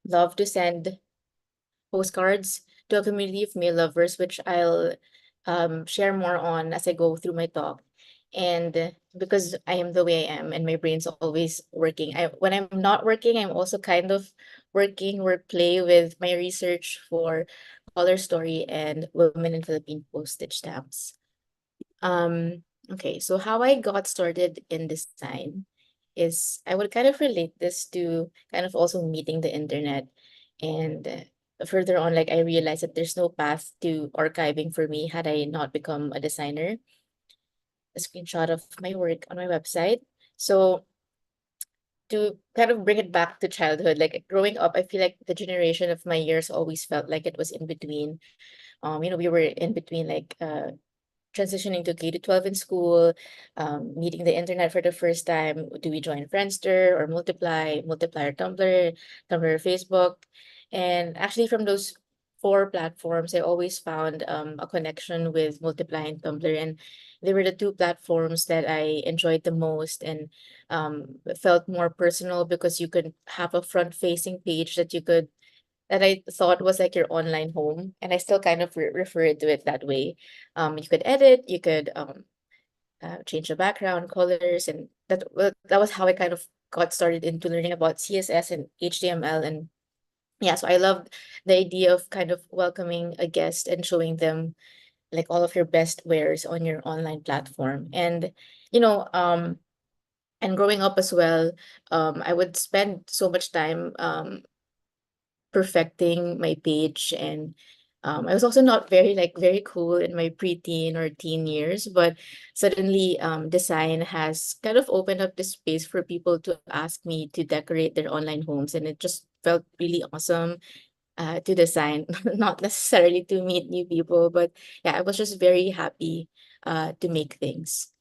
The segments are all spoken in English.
love to send postcards to a community of mail lovers, which I'll share more on as I go through my talk. And because I am the way I am and my brain's always working, when I'm not working, I'm also kind of working, work play with my research for Color Story and Women in Philippine Postage Stamps. Okay, so how I got started in design is I would kind of relate this to kind of also meeting the internet. And further on, like I realized that there's no path to archiving for me had I not become a designer. A screenshot of my work on my website. So to kind of bring it back to childhood, like growing up, I feel like the generation of my years always felt like it was in between. We were in between like transitioning to K to 12 in school, meeting the internet for the first time. Do we join Friendster or Multiply or Tumblr or Facebook? And actually, from those four platforms, I always found a connection with Multiply and Tumblr. And they were the two platforms that I enjoyed the most and felt more personal because you could have a front-facing page that I thought was like your online home, and I still kind of refer to it that way. You could edit, you could change the background colors, and that was how I kind of got started into learning about CSS and HTML. And yeah, so I loved the idea of kind of welcoming a guest and showing them like all of your best wares on your online platform. And you know, and growing up as well, I would spend so much time perfecting my page. And I was also not very cool in my preteen or teen years, but suddenly design has kind of opened up the space for people to ask me to decorate their online homes, and it just felt really awesome to design, not necessarily to meet new people, but yeah, I was just very happy to make things.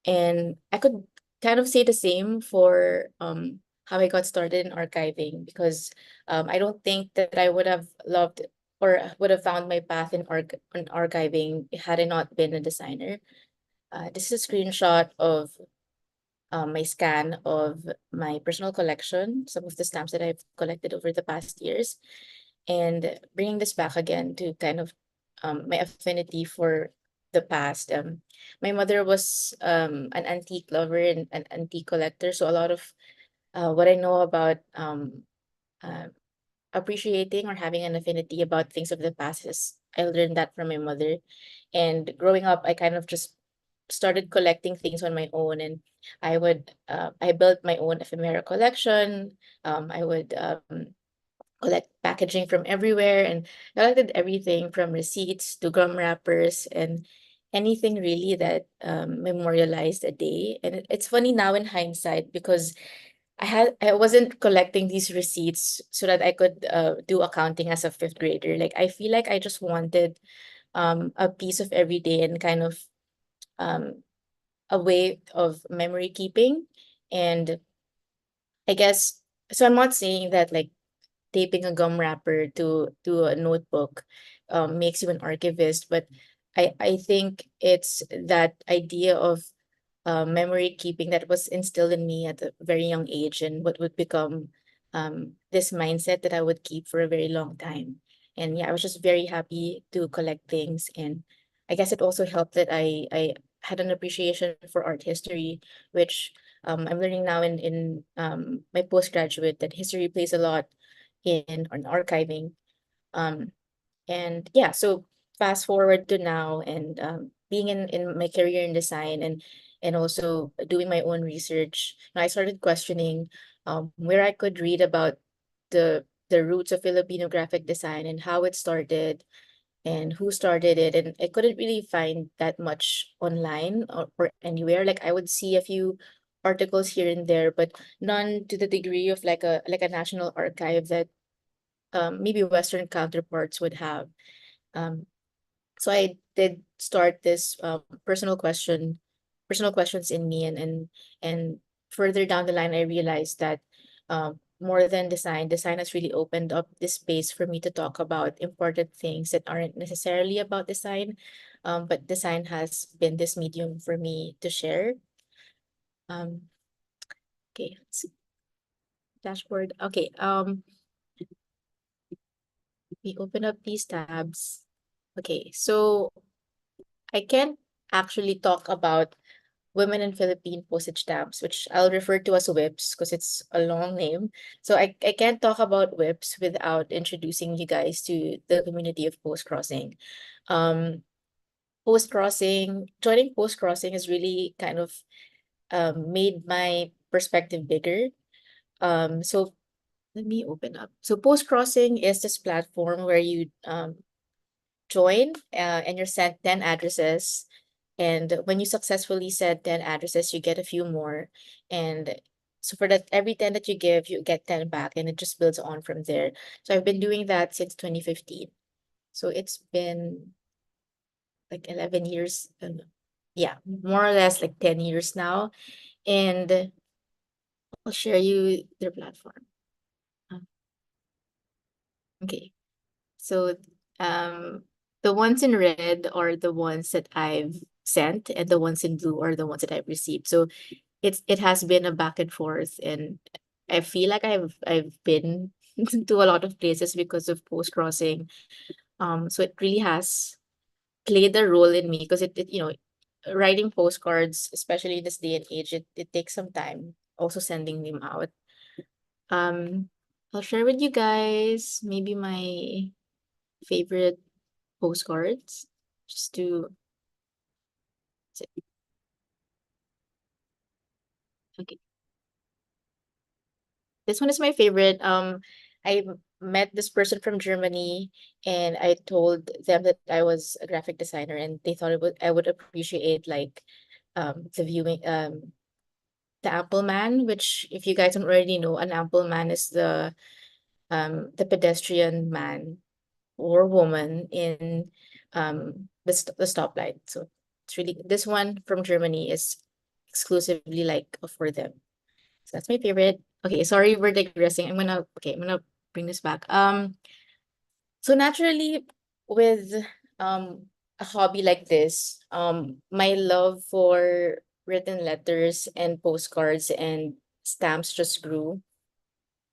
And I could kind of say the same for how I got started in archiving, because I don't think that I would have loved or would have found my path in archiving had I not been a designer. This is a screenshot of my scan of my personal collection, some of the stamps that I've collected over the past years, and bringing this back again to kind of my affinity for the past. My mother was an antique lover and an antique collector, so a lot of what I know about uh, appreciating or having an affinity about things of the past is I learned that from my mother. And growing up, I kind of just started collecting things on my own, and I built my own ephemera collection. I would collect packaging from everywhere and collected everything from receipts to gum wrappers and anything really that memorialized a day. And it's funny now in hindsight because I wasn't collecting these receipts so that I could do accounting as a fifth grader. Like I feel like I just wanted a piece of every day and kind of um a way of memory keeping. And I guess so I'm not saying that like taping a gum wrapper to a notebook makes you an archivist, but I think it's that idea of memory keeping that was instilled in me at a very young age, and what would become this mindset that I would keep for a very long time. And yeah, I was just very happy to collect things, and I guess it also helped that I had an appreciation for art history, which I'm learning now in my postgraduate that history plays a lot in archiving. Um, and yeah, so fast forward to now and being in my career in design and also doing my own research, I started questioning where I could read about the roots of Filipino graphic design and how it started and who started it. And I couldn't really find that much online or anywhere. Like I would see a few articles here and there, but none to the degree of like a national archive that maybe Western counterparts would have. Um, so I did start this personal questions in me, and further down the line, I realized that more than design has really opened up this space for me to talk about important things that aren't necessarily about design, but design has been this medium for me to share. Um, okay, let's see. Dashboard. Okay. we open up these tabs. Okay, so I can't actually talk about Women in Philippine postage stamps, which I'll refer to as WIPs because it's a long name. So I can't talk about WIPs without introducing you guys to the community of post crossing. Um, post crossing, joining post crossing has really kind of made my perspective bigger. So let me open up. So post crossing is this platform where you join and you're sent 10 addresses. And when you successfully send 10 addresses, you get a few more. And so for that, every 10 that you give, you get 10 back, and it just builds on from there. So I've been doing that since 2015. So it's been like 11 years. Yeah, more or less like 10 years now. And I'll share you their platform. Uh, Okay. So um the ones in red are the ones that I've sent, and the ones in blue are the ones that I've received. So it has been a back and forth, and I feel like I've been to a lot of places because of post crossing. So it really has played a role in me because it writing postcards, especially in this day and age, it takes some time also sending them out. Um I'll share with you guys maybe my favorite postcards just to okay. This one is my favorite. I met this person from Germany, and I told them that I was a graphic designer, and they thought I would appreciate like the viewing the ample man, which if you guys don't already know, an ample man is the pedestrian man or woman in the stoplight. So it's really this one from Germany is exclusively like for them. So that's my favorite. Okay, sorry, we're digressing. I'm gonna bring this back. So naturally with a hobby like this, my love for written letters and postcards and stamps just grew.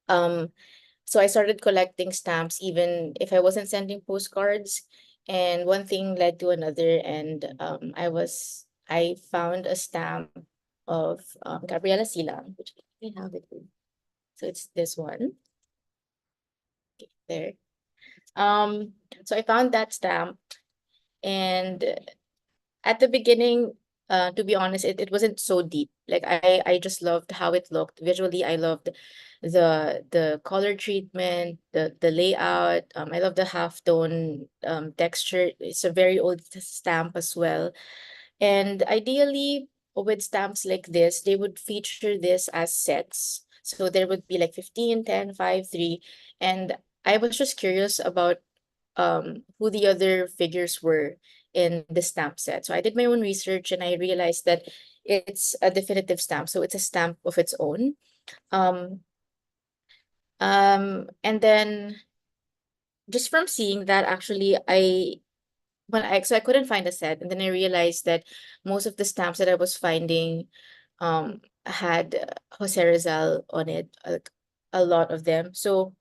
Um, so I started collecting stamps even if I wasn't sending postcards. And one thing led to another, and I found a stamp of Gabriela Silang, which I have it with. So it's this one there. So I found that stamp, and at the beginning, to be honest, it wasn't so deep. Like I just loved how it looked. Visually, I loved the color treatment, the layout. I love the half tone texture. It's a very old stamp as well. And ideally, with stamps like this, they would feature this as sets. So there would be like 15, 10, 5, 3. And I was just curious about who the other figures were in the stamp set. So I did my own research, and I realized that it's a definitive stamp. So it's a stamp of its own. Um, and then just from seeing that, actually, I couldn't find a set, and then I realized that most of the stamps that I was finding had Jose Rizal on it, like a lot of them. So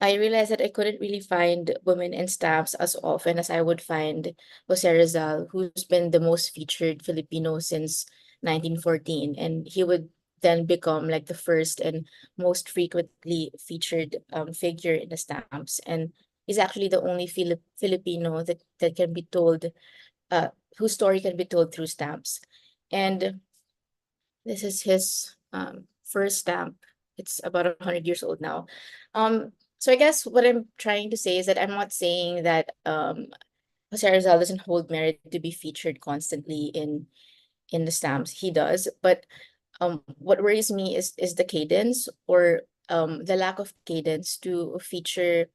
I realized that I couldn't really find women in stamps as often as I would find Jose Rizal, who's been the most featured Filipino since 1914. And he would then become like the first and most frequently featured figure in the stamps. And he's actually the only Filipino that can be told, whose story can be told through stamps. And this is his first stamp. It's about 100 years old now. So I guess what I'm trying to say is that I'm not saying that Jose Rizal doesn't hold merit to be featured constantly in the stamps. He does, but what worries me is the cadence, or the lack of cadence to feature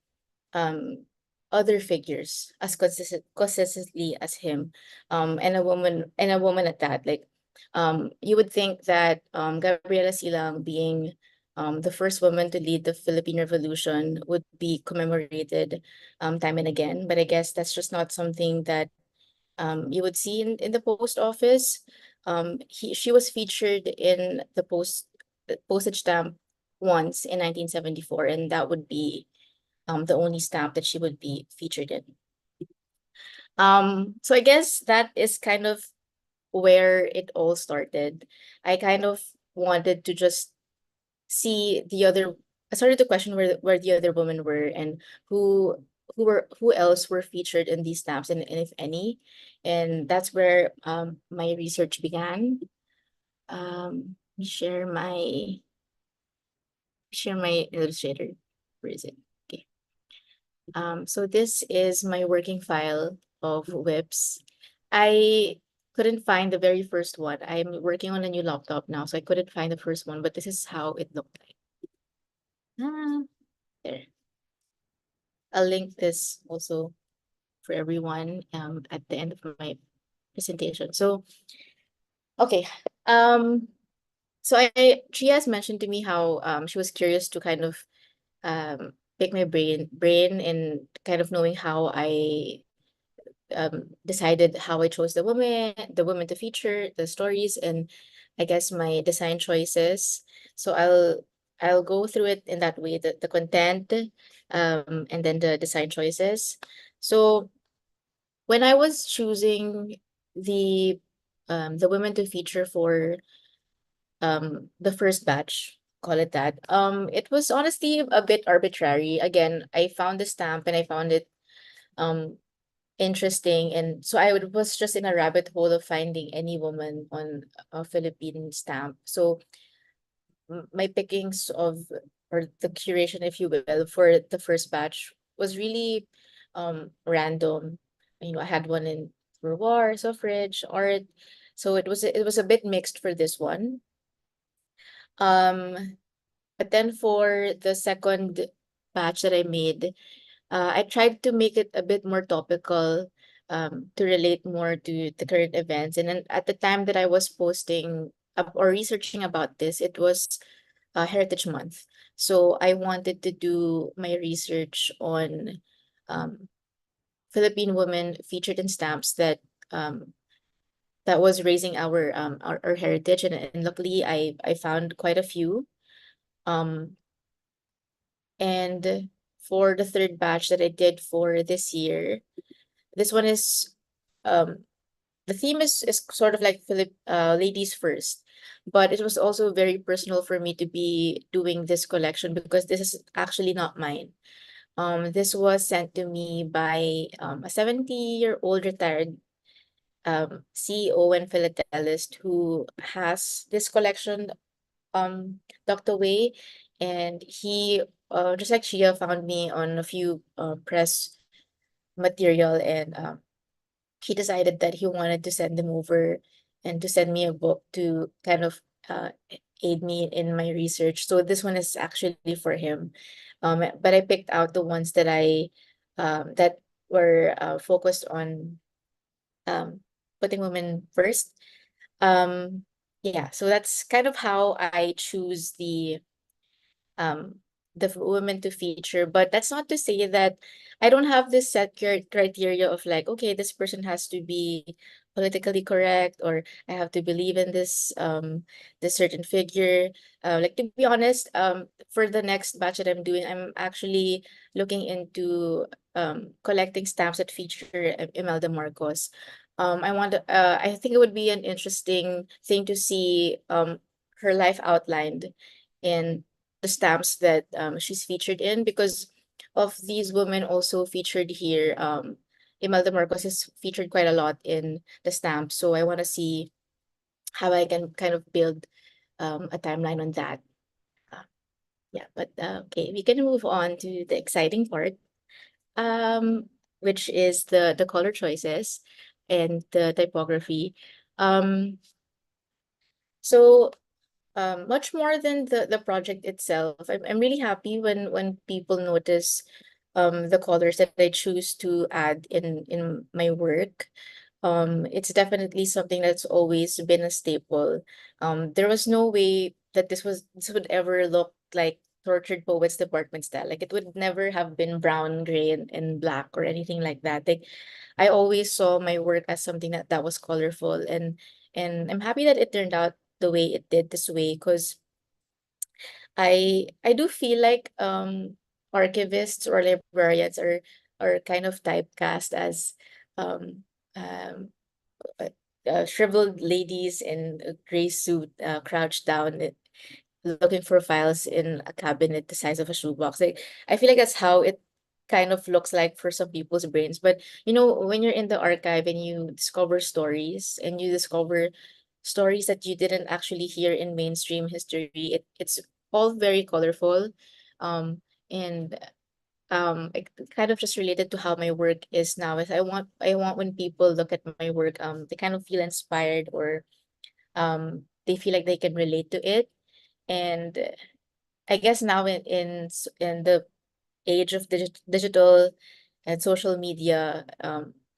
um other figures as consistently as him, and a woman at that. Like you would think that Gabriela Silang, being the first woman to lead the Philippine Revolution, would be commemorated time and again, but I guess that's just not something that you would see in the post office. She was featured in the postage stamp once in 1974, and that would be the only stamp that she would be featured in. So I guess that is kind of where it all started. I kind of wanted to just see the other. I started to question where the other women were, and who who else were featured in these stamps, and if any. And that's where my research began. Let me share my Illustrator. Where is it? Okay. So this is my working file of whips. I couldn't find the very first one. I'm working on a new laptop now, so I couldn't find the first one, but this is how it looked like. Ah, there. I'll link this also for everyone at the end of my presentation. So okay. So she has mentioned to me how she was curious to kind of pick my brain and kind of knowing how I decided how I chose the women to feature, the stories, and I guess my design choices. So I'll go through it in that way, the content, and then the design choices. So when I was choosing the the women to feature for the first batch, call it that, it was honestly a bit arbitrary. Again, I found the stamp and I found it um interesting. And so was just in a rabbit hole of finding any woman on a Philippine stamp. So my pickings of, or the curation, if you will, for the first batch was really random. You know, I had one in for war, suffrage, art. So it was a bit mixed for this one. Um, but then for the second batch that I made, I tried to make it a bit more topical, to relate more to the current events. And then at the time that I was posting up or researching about this, it was Heritage Month. So I wanted to do my research on um, Philippine women featured in stamps um, that was raising our heritage. And luckily, I found quite a few. Um, and for the third batch that I did for this year, this one is um the theme is sort of like ladies first, but it was also very personal for me to be doing this collection because this is actually not mine. This was sent to me by a 70-year-old retired CEO and philatelist who has this collection tucked away, and he just like Shia found me on a few press material, and he decided that he wanted to send them over and to send me a book to kind of aid me in my research. So this one is actually for him. But I picked out the ones that I that were focused on um, putting women first. Yeah, so that's kind of how I choose um women to feature. But that's not to say that I don't have this set criteria of like, okay, this person has to be politically correct, or I have to believe in this certain figure. Like, to be honest, for the next batch that I'm doing, I'm actually looking into collecting stamps that feature Imelda Marcos. I think it would be an interesting thing to see her life outlined in the stamps that she's featured in, because of these women also featured here. Imelda Marcos is featured quite a lot in the stamp, so I want to see how I can kind of build a timeline on that. Uh, yeah, but okay, we can move on to the exciting part, which is the color choices and the typography. Um, so much more than the project itself. I'm really happy when people notice the colors that I choose to add in my work. It's definitely something that's always been a staple. There was no way that this would ever look like Tortured Poets department style. Like, it would never have been brown, gray, and black or anything like that. Like, I always saw my work as something that was colorful, and I'm happy that it turned out the way it did this way, because I do feel like archivists or librarians are kind of typecast as um, um, shriveled ladies in a gray suit, crouched down, looking for files in a cabinet the size of a shoebox. Like, I feel like that's how it kind of looks like for some people's brains. But when you're in the archive and you discover stories and you discover stories that you didn't actually hear in mainstream history, it's all very colorful. Um, and it kind of just related to how my work is now is I want when people look at my work, they kind of feel inspired, or they feel like they can relate to it. And I guess now in the age of digital and social media,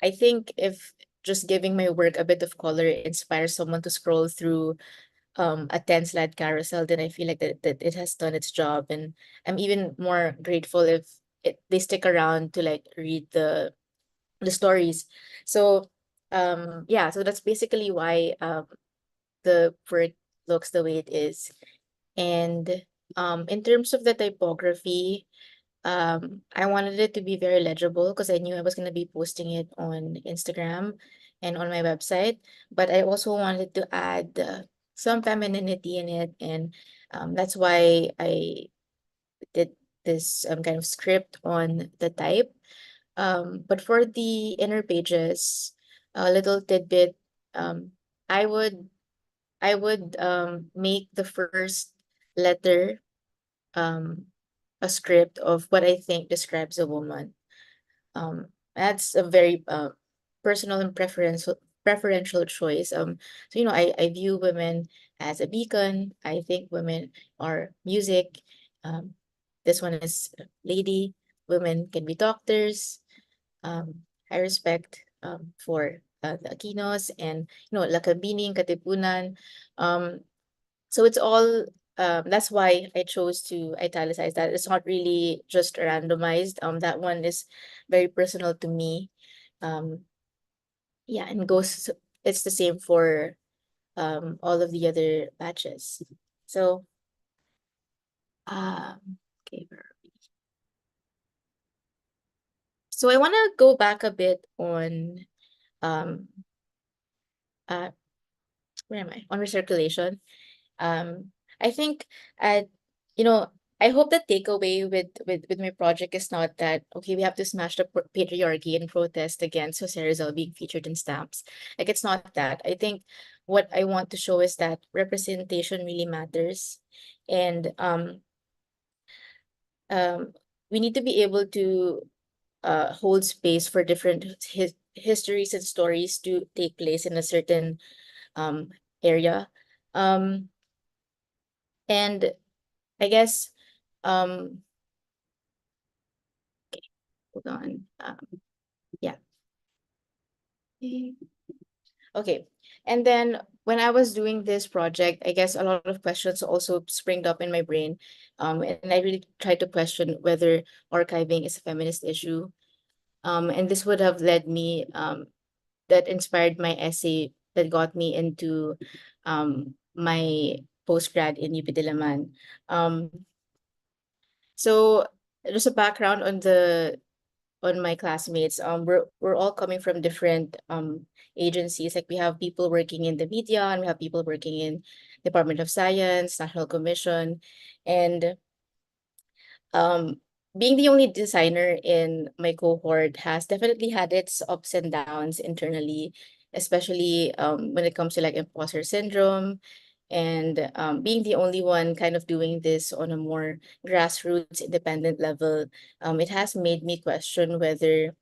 I think if just giving my work a bit of color inspires someone to scroll through a 10 slide carousel, then I feel like that it has done its job. And I'm even more grateful if they stick around to like read the stories. So yeah, so that's basically why the work looks the way it is. And in terms of the typography, I wanted it to be very legible because I knew I was going to be posting it on Instagram and on my website. But I also wanted to add some femininity in it. And that's why I did this kind of script on the type. But for the inner pages, a little tidbit, um, I would make the first letter um a script of what I think describes a woman. That's a very personal and preferential choice. So I view women as a beacon. I think women are music. Um, this one is lady. Women can be doctors. I respect for the Aquinos and Lakabining, Katipunan. Um, so it's all that's why I chose to italicize that. It's not really just randomized. That one is very personal to me. Um, yeah, and it's the same for all of the other batches. So okay, so I want to go back a bit on um uh where am I on recirculation. Um, I think at you know, I hope the takeaway with my project is not that okay, we have to smash the patriarchy and protest against Jose Rizal being featured in stamps. Like it's not that. I think what I want to show is that representation really matters, and um, we need to be able to hold space for different histories and stories to take place in a certain um area. Um, and I guess um hold on. Yeah. Okay. And then when I was doing this project, I guess a lot of questions also springed up in my brain. And I really tried to question whether archiving is a feminist issue. And this would have led me that inspired my essay that got me into my postgrad in UP Diliman. So just a background on my classmates. We're all coming from different agencies. Like we have people working in the media, and we have people working in Department of Science, National Commission, and um being the only designer in my cohort has definitely had its ups and downs internally, especially when it comes to like imposter syndrome, and being the only one kind of doing this on a more grassroots independent level. It has made me question whether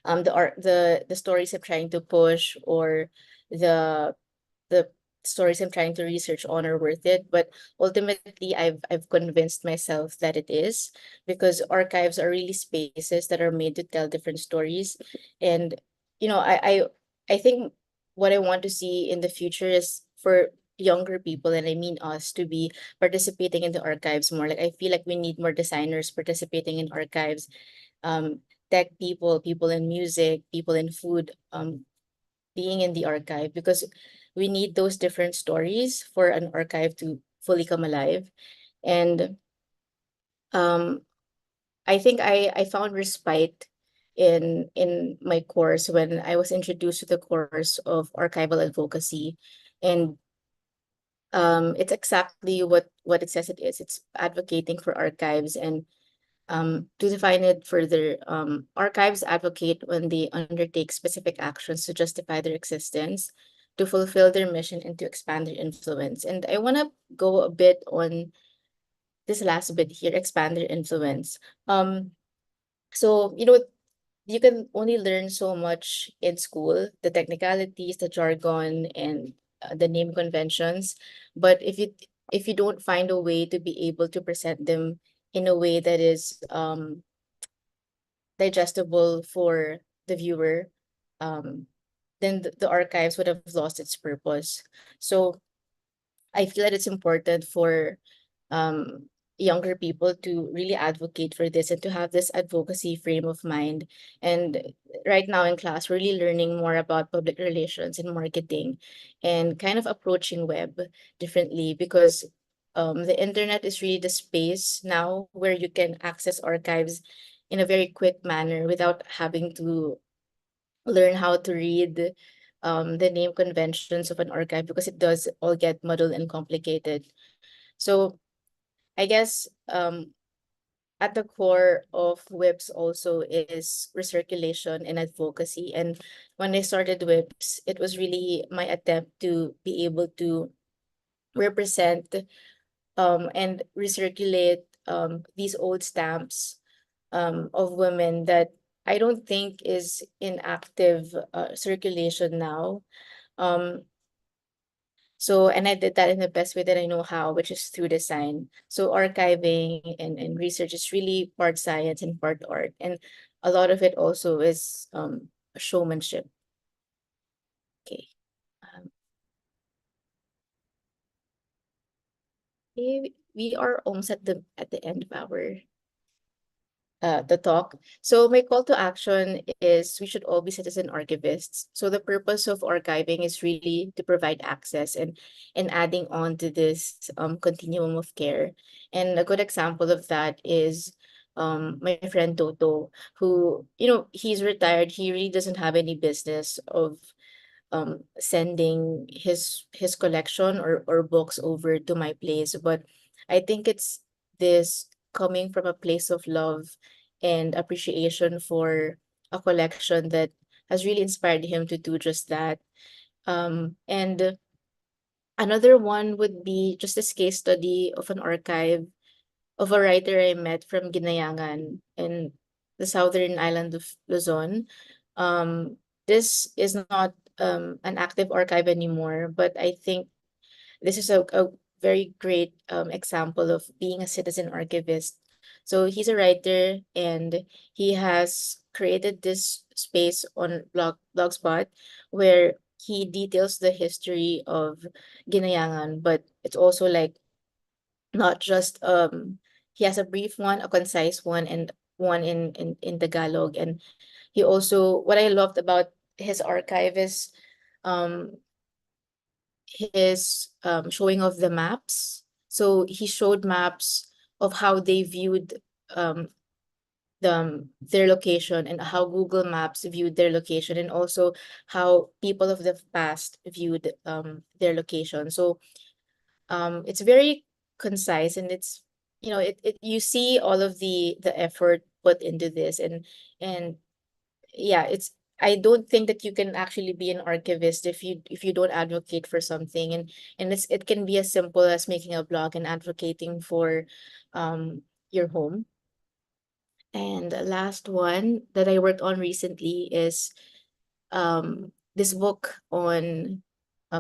the stories I'm trying to push, or the the stories I'm trying to research on are worth it. But ultimately I've convinced myself that it is, because archives are really spaces that are made to tell different stories. And I think what I want to see in the future is for younger people, and I mean us, to be participating in the archives more. Like I feel like we need more designers participating in archives, um tech people, people in music, people in food, being in the archive, because we need those different stories for an archive to fully come alive. And um I think I found respite in my course when I was introduced to the course of archival advocacy. And it's exactly what it says it is. It's advocating for archives. And to define it further, archives advocate when they undertake specific actions to justify their existence, to fulfill their mission, and to expand their influence. And I want to go a bit on this last bit here, expand their influence. Um, so, you can only learn so much in school, the technicalities, the jargon, and the name conventions. But if you don't find a way to be able to present them in a way that is digestible for the viewer, um, then the archives would have lost its purpose. So I feel that it's important for um, younger people to really advocate for this and to have this advocacy frame of mind. And right now in class, we're really learning more about public relations and marketing and kind of approaching web differently because the internet is really the space now where you can access archives in a very quick manner without having to learn how to read the name conventions of an archive because it does all get muddled and complicated. So I guess at the core of WIPS also is recirculation and advocacy. And when I started WIPS, it was really my attempt to be able to represent and recirculate these old stamps of women that I don't think is in active circulation now. Um, so, and I did that in the best way that I know how, which is through design. So archiving and research is really part science and part art. And a lot of it also is showmanship. Okay. Um, we are almost at the end of our the talk. So my call to action is we should all be citizen archivists. So the purpose of archiving is really to provide access and adding on to this continuum of care. And a good example of that is my friend Toto, who, he's retired. He really doesn't have any business of sending his collection or books over to my place, but I think it's this coming from a place of love and appreciation for a collection that has really inspired him to do just that. And another one would be just this case study of an archive of a writer I met from Ginayangan in the southern island of Luzon. This is not an active archive anymore, but I think this is a very great example of being a citizen archivist. So he's a writer and he has created this space on Blogspot where he details the history of Ginayangan, but it's also like not just he has a brief one, a concise one, and one in Tagalog. And he also, what I loved about his archive is um his showing of the maps. So he showed maps of how they viewed um their location and how Google Maps viewed their location and also how people of the past viewed their location. So it's very concise and it's you see all of the effort put into this. And yeah, it's I don't think that you can actually be an archivist if you don't advocate for something. And it can be as simple as making a blog and advocating for your home. And the last one that I worked on recently is this book on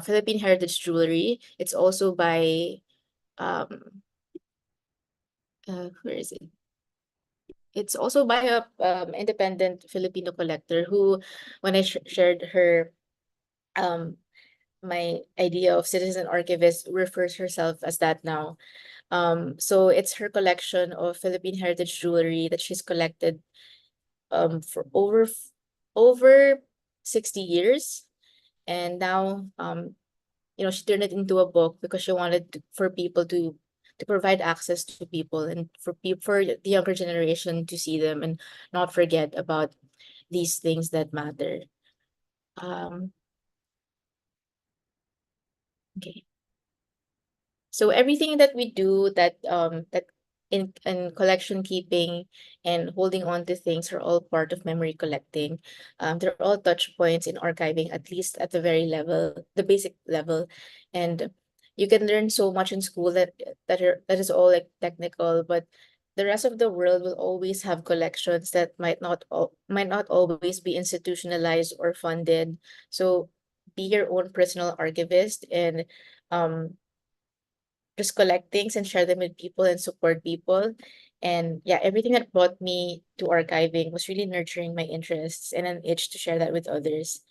Philippine heritage jewelry. It's also by um where is it? It's also by a independent Filipino collector who, when I shared her um my idea of citizen archivist, refers herself as that now. So it's her collection of Philippine heritage jewelry that she's collected for over 60 years. And now she turned it into a book because she wanted for people to to provide access to people and for the younger generation to see them and not forget about these things that matter. Um, okay. So everything that we do that in collection keeping and holding on to things are all part of memory collecting. They're all touch points in archiving, at least at the very level, the basic level. And you can learn so much in school that is all like technical, but the rest of the world will always have collections that might not always be institutionalized or funded. So be your own personal archivist and um just collect things and share them with people and support people. And yeah, everything that brought me to archiving was really nurturing my interests and an itch to share that with others.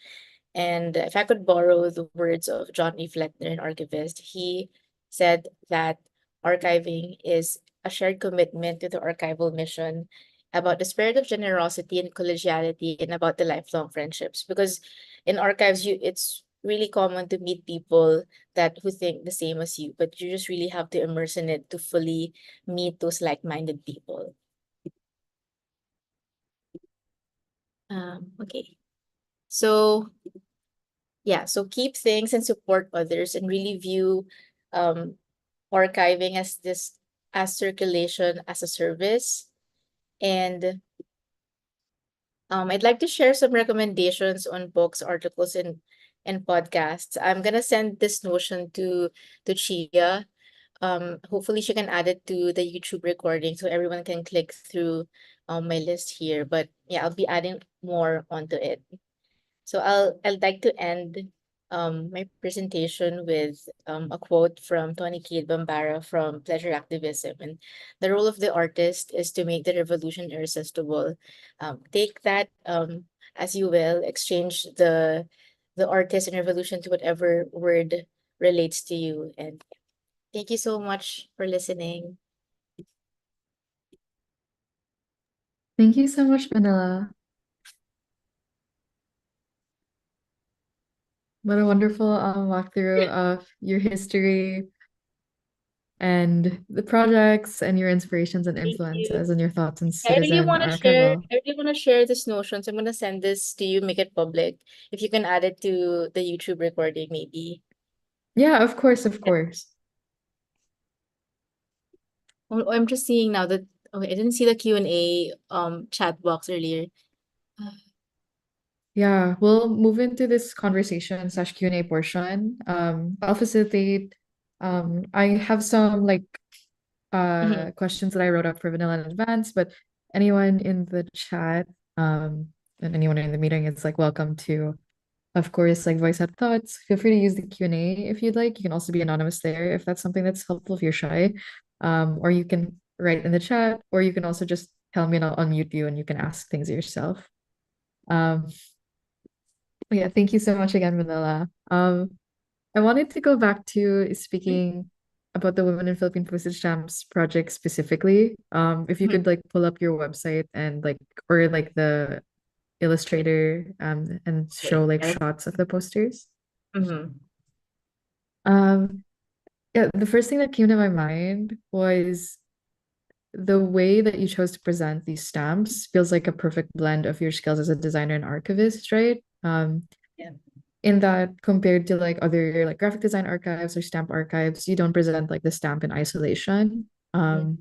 And if I could borrow the words of John E. Fleckner, an archivist, he said that archiving is a shared commitment to the archival mission about the spirit of generosity and collegiality and about the lifelong friendships. Because in archives, it's really common to meet people that who think the same as you, but you just really have to immerse in it to fully meet those like-minded people. Okay. So yeah, so keep things and support others and really view um archiving as circulation as a service. And I'd like to share some recommendations on books, articles, and podcasts. I'm gonna send this notion to Chia. Hopefully she can add it to the YouTube recording so everyone can click through my list here. But yeah, I'll be adding more onto it. So I'd like to end my presentation with a quote from Tony Kidd Bambara from Pleasure Activism. And the role of the artist is to make the revolution irresistible. Take that as you will, exchange the artist and revolution to whatever word relates to you. And thank you so much for listening. Thank you so much, Manila. What a wonderful walkthrough of your history and the projects and your inspirations and Thank you. influences and your thoughts in I really citizen want to share. archival. I really want to share these notions. I'm gonna send this to you, make it public. If you can add it to the YouTube recording, maybe. Yeah, of course, of course. Oh, I'm just seeing now that okay, I didn't see the Q&A chat box earlier. Yeah, we'll move into this conversation slash Q&A portion. I'll facilitate. I have some like Mhm. questions that I wrote up for Vanilla in advance, but anyone in the chat and anyone in the meeting is like welcome to, of course, like voice out thoughts. Feel free to use the Q&A if you'd like. You can also be anonymous there if that's something that's helpful if you're shy. Or you can write in the chat, or you can also just tell me and I'll unmute you and you can ask things yourself. Um, yeah, thank you so much again, Manila. I wanted to go back to speaking about the Women in Philippine Postage Stamps project specifically. If you Mhm. could like pull up your website and like or like the Illustrator and show Okay. like Right. shots of the posters. Mm-hmm. Um, yeah, the first thing that came to my mind was the way that you chose to present these stamps feels like a perfect blend of your skills as a designer and archivist, right? Yeah. In that compared to like other like graphic design archives or stamp archives, you don't present like the stamp in isolation. Yeah.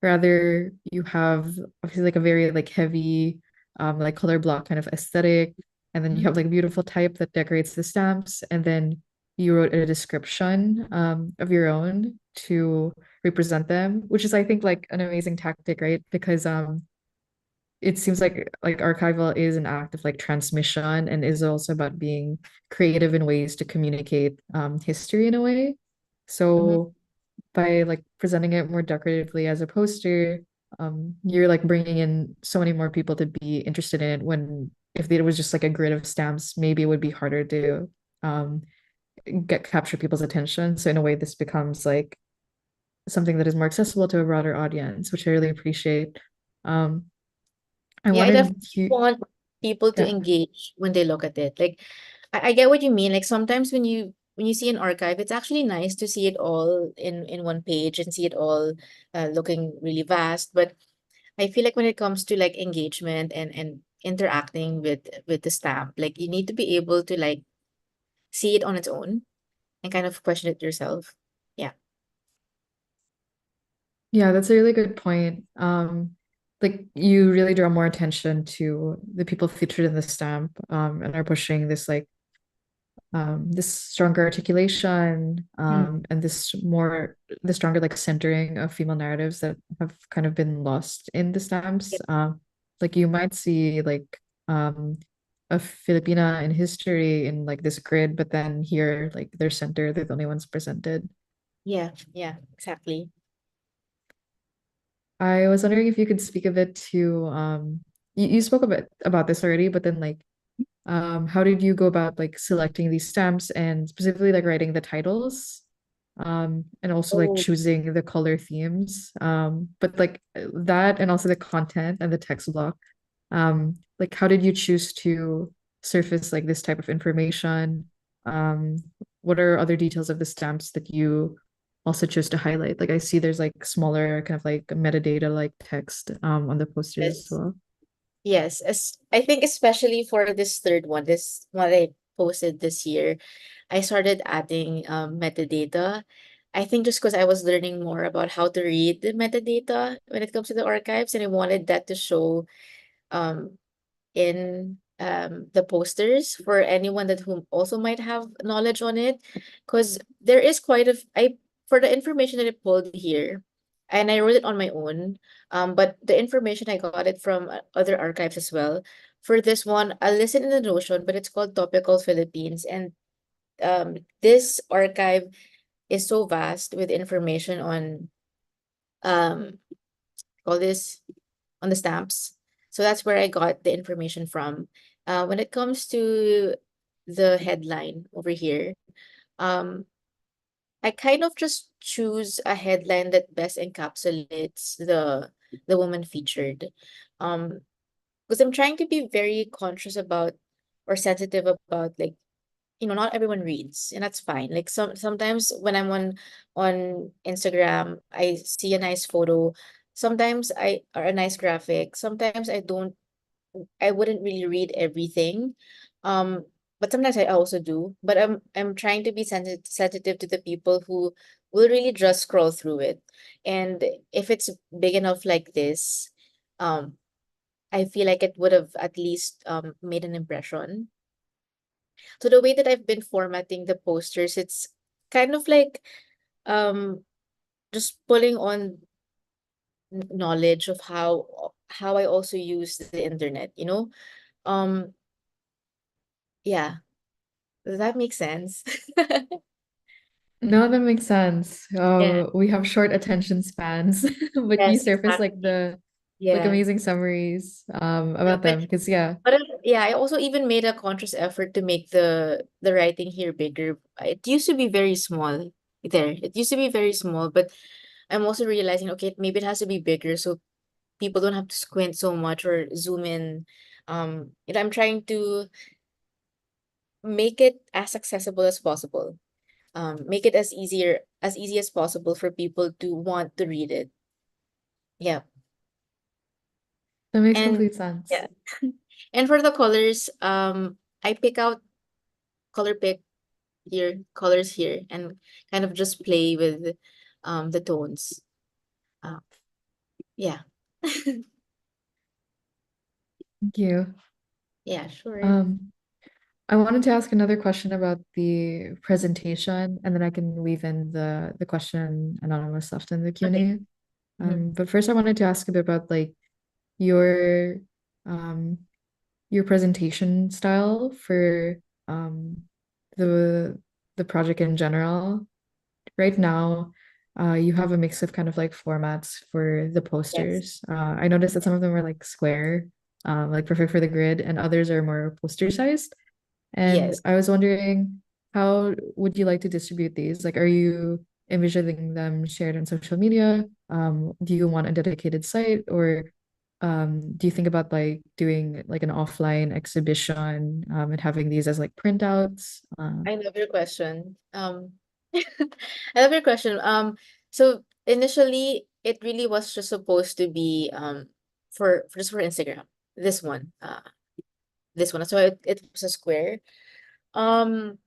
Rather you have obviously like a very like heavy like color block kind of aesthetic, and then you have like a beautiful type that decorates the stamps, and then you wrote a description of your own to represent them, which is I think like an amazing tactic, right? Because it seems like archival is an act of like transmission and is also about being creative in ways to communicate history in a way. Mm-hmm. So by like presenting it more decoratively as a poster, you're like bringing in so many more people to be interested in it. When if it was just like a grid of stamps, maybe it would be harder to um, get capture people's attention. So in a way, this becomes like something that is more accessible to a broader audience, which I really appreciate. Um, I Yeah, I wanted definitely you, want people to yeah. engage when they look at it. Like I get what you mean. Like sometimes when you see an archive, it's actually nice to see it all in one page and see it all looking really vast. But I feel like when it comes to like engagement and interacting with the stamp, like you need to be able to like see it on its own and kind of question it yourself. Yeah. Yeah, that's a really good point. Like you really draw more attention to the people featured in the stamp, and are pushing this like this stronger articulation, Mm. and the stronger like centering of female narratives that have kind of been lost in the stamps. Yep. Like you might see like a Filipina in history in like this grid, but then here like they're centered, they're the only ones presented. Yeah, yeah, exactly. I was wondering if you could speak a bit to you spoke a bit about this already, but then like how did you go about like selecting these stamps and specifically like writing the titles, and also like Oh, choosing the color themes, but like that and also the content and the text block, like how did you choose to surface like this type of information, um what are other details of the stamps that you also chose to highlight? Like I see there's like smaller kind of like metadata like text on the posters as yes. well. Yes, as I think especially for this third one, this one I posted this year, I started adding metadata. I think just because I was learning more about how to read the metadata when it comes to the archives, and I wanted that to show um in the posters for anyone that whom also might have knowledge on it, because there is quite a I for the information that I pulled here, and I wrote it on my own, but the information I got it from other archives as well. For this one, I listed in the Notion, but it's called Topical Philippines, and this archive is so vast with information on um call this on the stamps. So that's where I got the information from. When it comes to the headline over here, um, I kind of just choose a headline that best encapsulates the woman featured. Um, because I'm trying to be very conscious about or sensitive about like not everyone reads, and that's fine. Like sometimes when I'm on Instagram, I see a nice photo. Sometimes I or a nice graphic. Sometimes I wouldn't really read everything. Um, but sometimes I also do. But I'm trying to be sensitive to the people who will really just scroll through it. And if it's big enough like this, um, I feel like it would have at least made an impression. So the way that I've been formatting the posters, it's kind of like um just pulling on knowledge of how I also use the internet. Um yeah, does that make sense? No, that makes sense. Yeah. We have short attention spans, but you Yes, surface exactly. like Yeah. amazing summaries Yeah, about them because yeah. but yeah, I also even made a conscious effort to make the writing here bigger. It used to be very small there. It used to be very small, but I'm also realizing, okay, maybe it has to be bigger so people don't have to squint so much or zoom in. I'm trying to make it as accessible as possible. Make it as easy as possible for people to want to read it. Yeah. That makes And complete sense. yeah. And for the colors, I pick out color pick here, colors here, and kind of just play with the tones. Uh, yeah. Thank you. Yeah, sure. Um, I wanted to ask another question about the presentation, and then I can weave in the question anonymous left in the Okay. Q&A. Mhm. But first I wanted to ask a bit about like your um your presentation style for um the the project in general. Right now, you have a mix of kind of like formats for the Yes. posters. I noticed that some of them are like square, like perfect for the grid, and others are more poster sized. And Yes. I was wondering, how would you like to distribute these? Like, are you envisioning them shared on social media? Do you want a dedicated site, or do you think about like doing like an offline exhibition and having these as like printouts? I love your question. I love your question. So initially it really was just supposed to be for just for Instagram. This one. This one. So it was a square. Um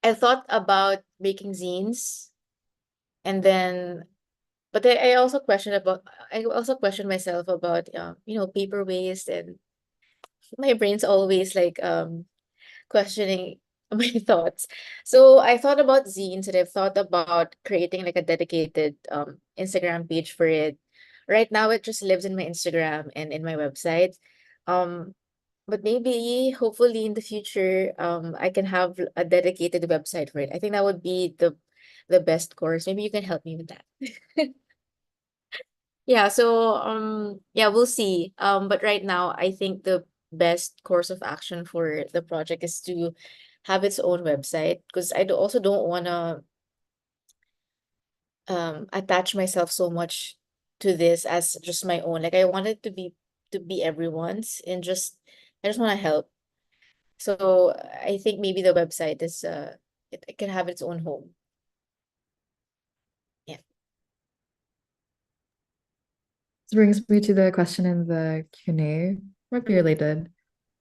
I thought about making zines, and then but I also question myself about paper waste, and my brain's always like questioning my thoughts. So I thought about zines, and I've thought about creating like a dedicated Instagram page for it. Right now it just lives in my Instagram and in my website. Um but maybe hopefully in the future I can have a dedicated website for it. I think that would be the best course. Maybe you can help me with that. Yeah, so yeah, we'll see. But right now I think the best course of action for the project is to have its own website, because also don't want to attach myself so much to this as just my own. Like I want it to be everyone's, and just I just want to help. So I think maybe the website is it can have its own home. Yeah. This brings me to the question in the Q&A, might be related.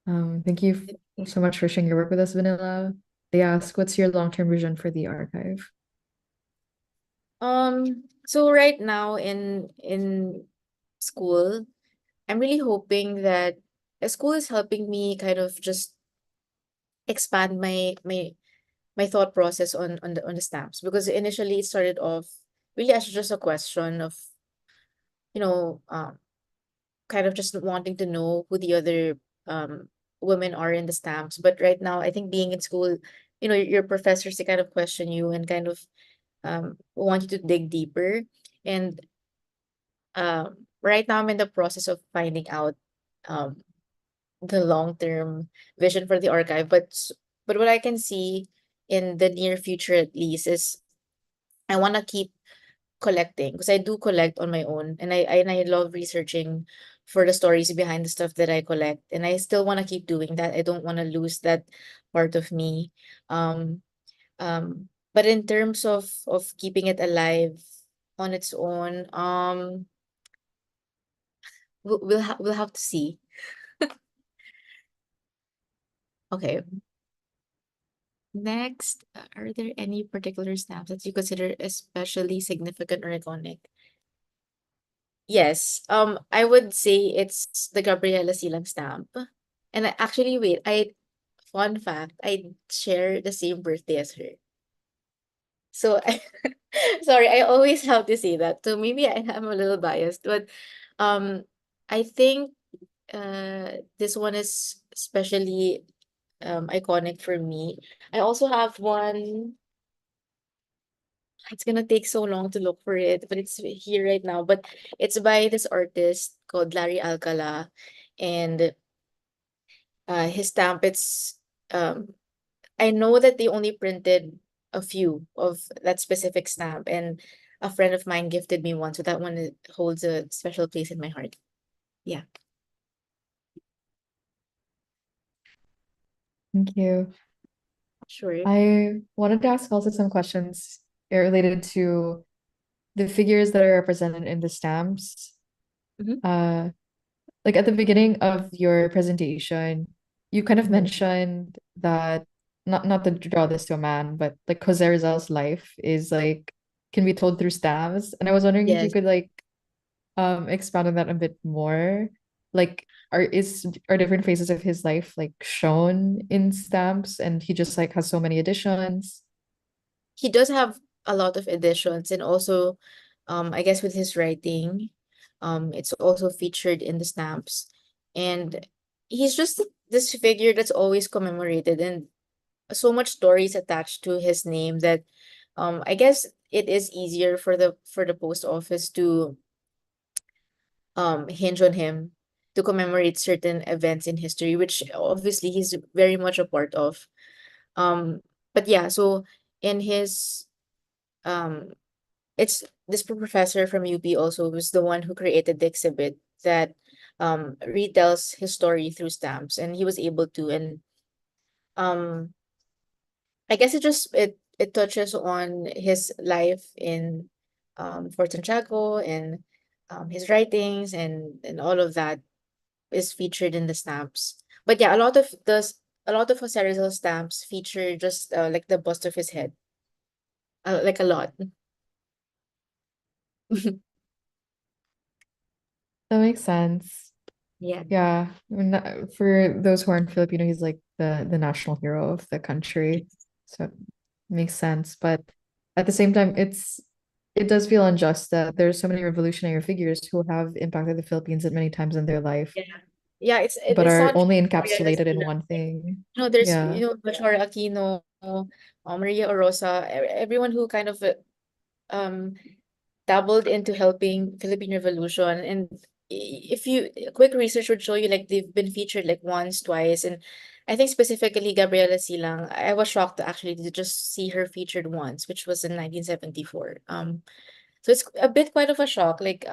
Thank you so much for sharing your work with us, Vanilla. They ask, what's your long-term vision for the archive? So right now in school, I'm really hoping that school is helping me kind of just expand my thought process on the stamps, because initially it started off really as just a question of you know um kind of just wanting to know who the other um women are in the stamps. But right now I think being in school, your professors, they kind of question you and kind of want you to dig deeper. And right now I'm in the process of finding out um the long-term vision for the archive. But what I can see in the near future at least is I want to keep collecting, because I do collect on my own, and I love researching for the stories behind the stuff that I collect, and I still want to keep doing that. I don't want to lose that part of me. Um but in terms of keeping it alive on its own, we'll have to see. Okay. Next, are there any particular stamps that you consider especially significant or iconic? Yes, I would say it's the Gabriela Silang stamp. And actually, wait, fun fact, I share the same birthday as her. So, sorry, I always have to say that. So maybe I am a little biased, but um, I think this one is especially iconic for me. I also have one. It's gonna take so long to look for it, but it's here right now. But it's by this artist called Larry Alcala, and his stamp. It's I know that they only printed a few of that specific stamp, and a friend of mine gifted me one, so that one holds a special place in my heart. Yeah, Thank you. sure. I wanted to ask also some questions related to the figures that are represented in the stamps. Mm-hmm. Uh, like at the beginning of your presentation, you kind of Mm-hmm. mentioned that not to draw this to a man, but like Jose Rizal's life is like can be told through stamps. And I was wondering if you Yes. could like expand on that a bit more. Like are different phases of his life like shown in stamps and he just like has so many editions? He does have a lot of editions, and also I guess with his writing, it's also featured in the stamps. And he's just this figure that's always commemorated, and so much stories attached to his name that I guess it is easier for the post office to hinge on him to commemorate certain events in history, which obviously he's very much a part of. um but yeah, so in his um it's this professor from UP also was the one who created the exhibit. that retells his story through stamps, and he was able to. And um I guess it touches on his life in Fort Santiago, and his writings, and all of that is featured in the stamps. But yeah, a lot of Jose Rizal stamps feature just like the bust of his head, like a lot. That makes sense. Yeah. Yeah, for those who aren't Filipino, he's like the national hero of the country. So it makes sense. But at the same time, it does feel unjust that there's so many revolutionary figures who have impacted the Philippines at many times in their life, Yeah. Yeah, but it's are not only Gabriela encapsulated in Sila. one thing. There's Yeah. Bachar Aquino, Maria Orosa, everyone who kind of um dabbled into helping Philippine Revolution. And if you quick research would show you like they've been featured like once, twice, and I think specifically Gabriela Silang, I was shocked actually to just see her featured once, which was in 1974. So it's a bit quite of a shock. Like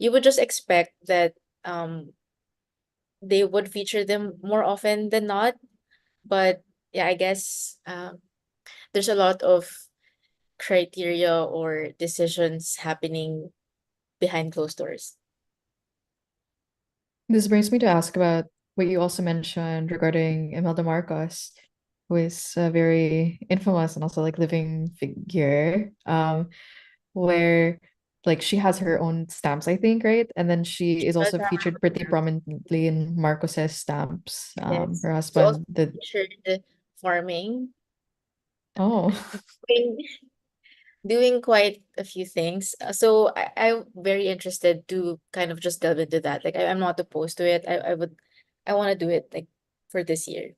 you would just expect that um they would feature them more often than not. But yeah, I guess there's a lot of criteria or decisions happening behind closed doors. This brings me to ask about what you also mentioned regarding Imelda Marcos, who is a very infamous and also like living figure. Where like she has her own stamps, I think, right? And then she is But also featured pretty prominently in Marcos's stamps. yes, Her she also husband did. featured farming, Oh, doing, doing quite a few things. So I'm very interested to kind of just delve into that. Like I'm not opposed to it. I want to do it like for this year.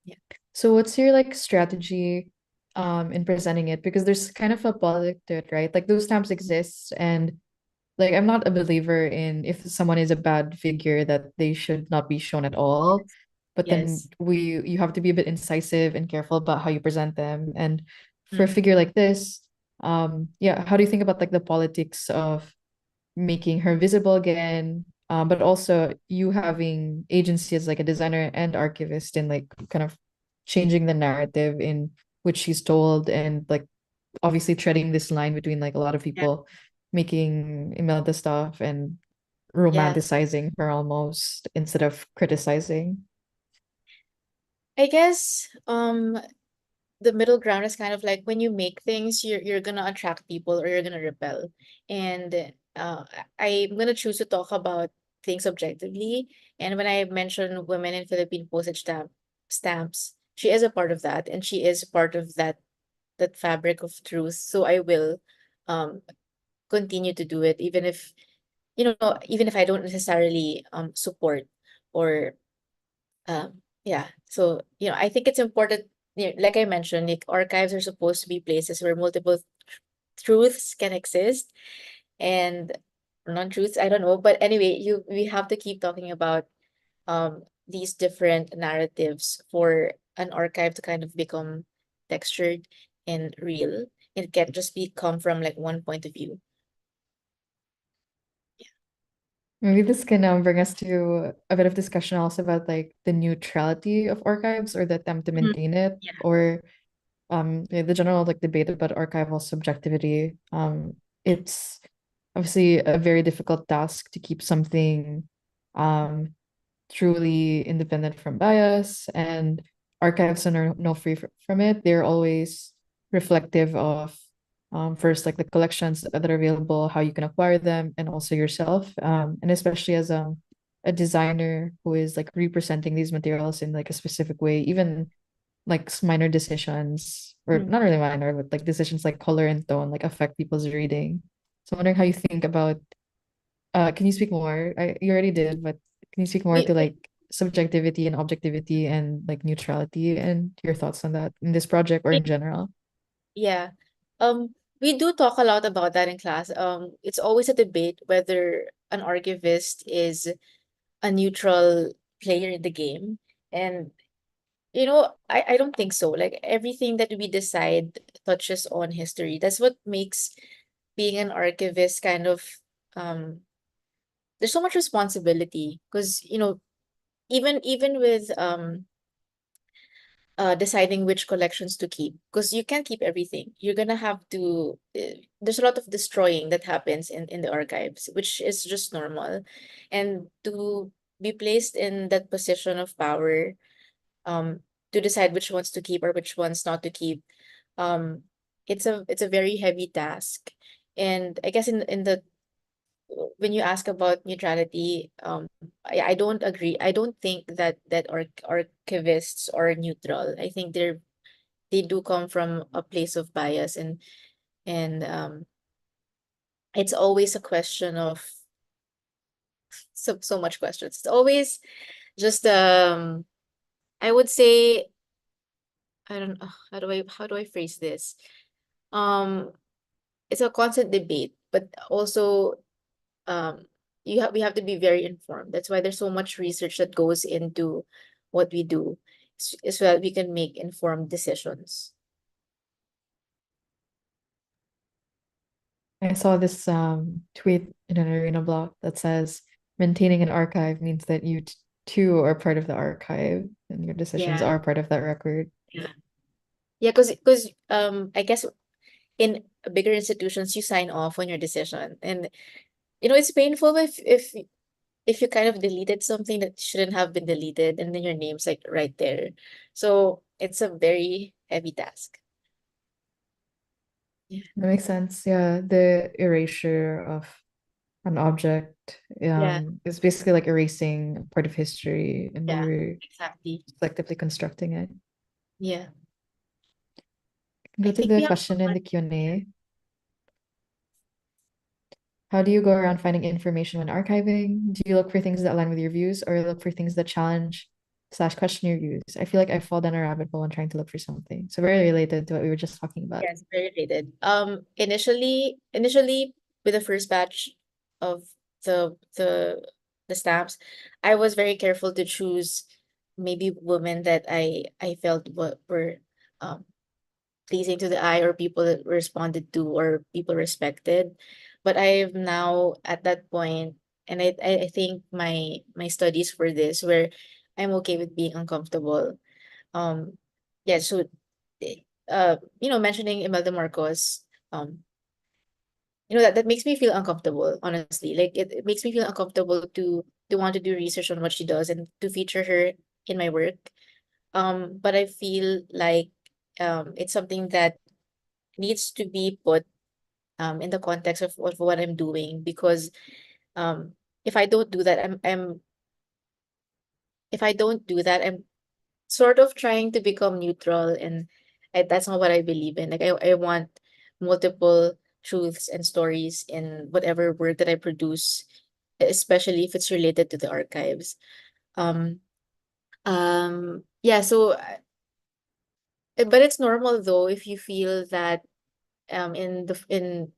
Yeah. so what's your like strategy in presenting it? Because there's kind of a politics to it, right? Like those stamps exist, and like I'm not a believer in if someone is a bad figure that they should not be shown at all. But then Yes. you have to be a bit incisive and careful about how you present them. And for a Mm. figure like this, yeah, how do you think about like the politics of making her visible again? But also you having agency as like a designer and archivist in like kind of changing the narrative in which she's told, and like obviously treading this line between like a lot of Yeah. people making Imelda stuff and Yeah. romanticizing her almost instead of criticizing. I guess the middle ground is kind of like when you make things, you're gonna attract people or you're gonna repel. And I'm gonna choose to talk about things objectively. And when I mention women in Philippine postage stamps, she is a part of that, and she is part of that fabric of truth. So I will um continue to do it, even if even if I don't necessarily support or yeah. So, I think it's important, like I mentioned, like archives are supposed to be places where multiple truths can exist, and non-truths, I don't know. But anyway, we have to keep talking about these different narratives for an archive to kind of become textured and real. It can't just be come from like one point of view. Maybe this can bring us to a bit of discussion also about like the neutrality of archives or the attempt to Mhm. maintain it, Yeah. or yeah, the general like debate about archival subjectivity. It's obviously a very difficult task to keep something um truly independent from bias, and archives are no free from it. They're always reflective of first like the collections that are available, how you can acquire them, and also yourself. And especially as a designer who is like representing these materials in like a specific way, even like minor decisions, or Mm. not really minor, but like decisions like color and tone like affect people's reading. So I'm wondering how you think about can you speak more? You already did, but can you speak more to We like subjectivity and objectivity and like neutrality and your thoughts on that in this project or in general? Yeah. We do talk a lot about that in class. It's always a debate whether an archivist is a neutral player in the game. And, I don't think so. Like everything that we decide touches on history. That's what makes being an archivist kind of um there's so much responsibility because, even with deciding which collections to keep, because you can't keep everything. You're gonna have to. There's a lot of destroying that happens in the archives, which is just normal, and to be placed in that position of power, um, to decide which ones to keep or which ones not to keep, um, it's a very heavy task, and I guess in the when you ask about neutrality, I don't agree. I don't think that archivists are neutral. I think they do come from a place of bias, and it's always a question of so much questions. It's always just I would say I don't how do I phrase this? Um it's a constant debate, but also um we have to be very informed. That's why there's so much research that goes into what we do, so that we can make informed decisions. I saw this tweet in an arena blog that says maintaining an archive means that too are part of the archive and your decisions Yeah. are part of that record. Yeah. Yeah, because I guess in bigger institutions you sign off on your decision, and it's painful if you kind of deleted something that shouldn't have been deleted, and then your name's like right there. So it's a very heavy task. Yeah. That makes sense. Yeah, the erasure of an object Yeah. is basically like erasing part of history and Yeah. you're Exactly. selectively constructing it. Yeah. Go I to think the we have so question in much. the Q&A. How do you go around finding information when archiving? Do you look for things that align with your views or look for things that challenge slash question your views? I feel like I fall down a rabbit hole when trying to look for something. So very related to what we were just talking about. Yes, very related. Initially with the first batch of the the the stamps, I was very careful to choose maybe women that I felt were um pleasing to the eye, or people that responded to, or people respected. But I'm now at that point, and I think my studies for this, where I'm okay with being uncomfortable. Um, yeah, so mentioning Imelda Marcos, um, that makes me feel uncomfortable, honestly. Like it makes me feel uncomfortable to want to do research on what she does and to feature her in my work. But I feel like it's something that needs to be put in the context of what I'm doing, because um if I don't do that, I'm if I don't do that, I'm sort of trying to become neutral, and that's not what I believe in. Like I want multiple truths and stories in whatever work that I produce, especially if it's related to the archives. Um yeah, so but it's normal though if you feel that in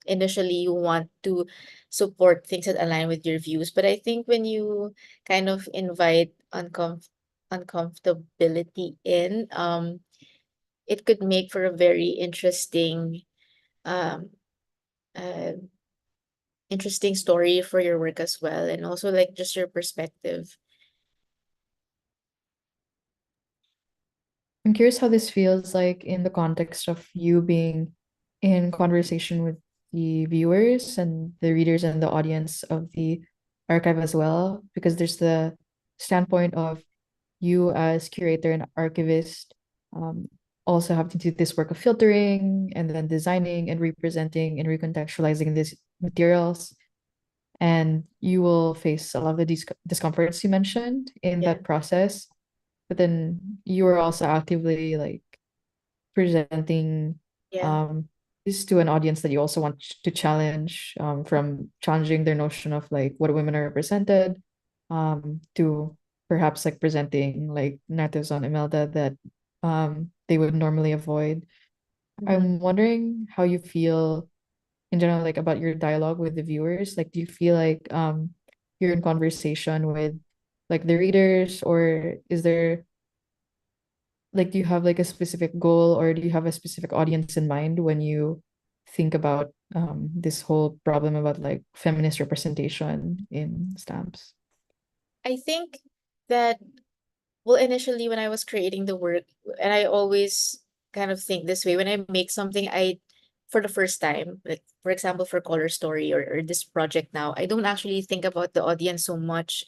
initially you want to support things that align with your views, but I think when you kind of invite uncomfortability in, it could make for a very um uh, interesting story for your work as well, and also like just your perspective. I'm curious how this feels like in the context of you being in conversation with the viewers and the readers and the audience of the archive as well, because there's the standpoint of you as curator and archivist um, also have to do this work of filtering and then designing and representing and recontextualizing these materials. And you will face a lot of the discomforts you mentioned in Yeah. that process. But then you are also actively like presenting Yeah. um this to an audience that you also want to challenge from challenging their notion of like what women are represented to perhaps like presenting like narratives on Imelda that they would normally avoid. Mhm. I'm wondering how you feel in general like about your dialogue with the viewers. Like do you feel like you're in conversation with like the readers, or is there do you have like a specific goal or do you have a specific audience in mind when you think about this whole problem about like feminist representation in stamps? I think that, well, initially when I was creating the work, and I always kind of think this way when I make something, for the first time, like for example, for Color Story or this project now, I don't actually think about the audience so much.